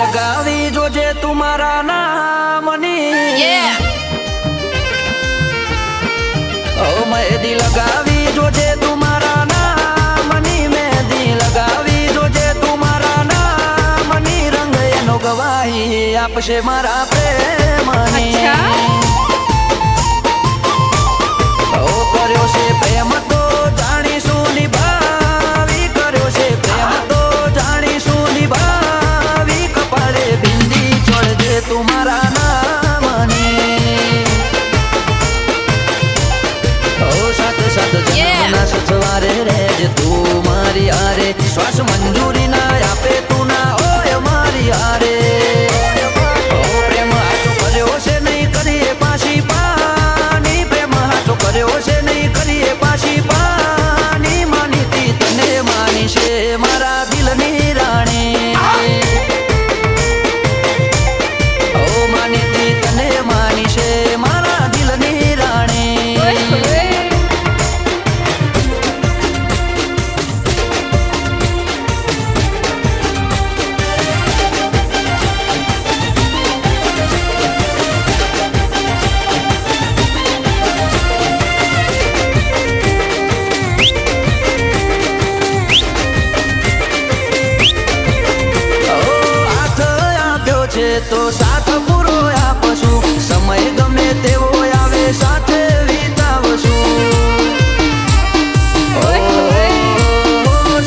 લગાવી જોજે તુમારા નામની ઓ મહેંદી લગાવી જોજે તુમારા નામની મહેંદી લગાવી જોજે તુમારા નામની રંગ એનો ગવાહી આપશે મારા પ્રેમની ઓ કર્યો છે પ્રેમ તો જાણીશું નિભાવી કર્યો છે પ્રેમ તો જાણીશું નિભાવી કપાળે બિંદી ચડજે તુમારા નામની ઓ સાથ સાથ જન્મના સથવારે રહેજે તું મારી હારે શ્વાસ મંજૂરી ના આપે તું ના ઓય મારી હારે ઓ પ્રેમ હાચો કર્યો છે નહીં કરીએ પાછી પાની પ્રેમ હાચો કર્યો છે નહીં કરીએ પાછી પાની માનીતી તને માની છે મારા દિલની રાણી ઓ માનીતી તને માની છે મારા દિલની રાણી તો સાથ પૂરો આપશું સમય ગમે તેવો આવે સાથે વિતાવશું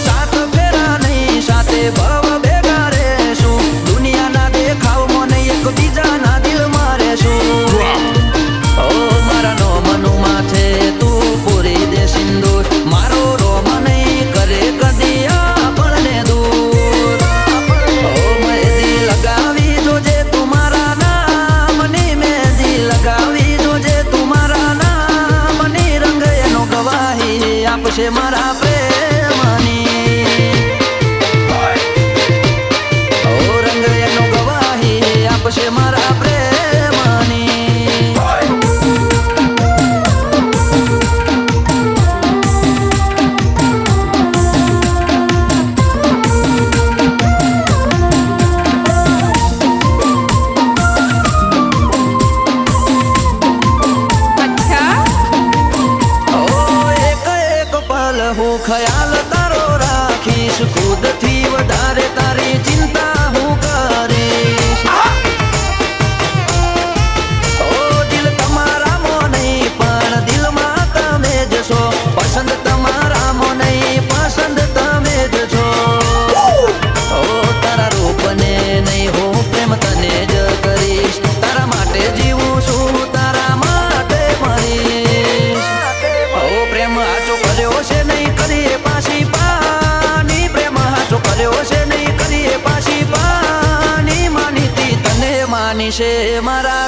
સાથ ફેરા નહીં સાથે ભવ ભેગા રહેશું દુનિયાના દેખાવમાં નહીં એકબીજાના દિલમાં રહેશું ઓ મારા નો મનું માથે તું પૂરી દે સિંદૂર મારો રોમ નહીં કરે કદી આપણને દૂર ઓ મહેંદી લગાવી જોજે તુમારા નામની મહેંદી લગાવી જોજે તુમારા નામની રંગ એનો ગવાહી આપશે મારા પ્રેમની ઓ રંગ એનો ગવાહી આપશે મારા પ્રેમની હું ખ્યાલ તારો રાખીશ ખુદથી વધારે તારી ચિંતા હું કરીશ ઓ દિલ તમારામાં નહીં પણ દિલમાં તમે જ છો પસંદ તમારામાં નહીં પસંદ તમે જ છો ઓ તારા રૂપને નહીં હું પ્રેમ તને જ કરીશ તારા માટે જીવું છું તારા માટે મરીશ ઓ પ્રેમ આચો કર્યો છે નહીં કરીએ પાછી પાની પ્રેમ હાચો કર્યો છે નહીં કરીએ પાછી પાની માનીતી તને માની છે મારા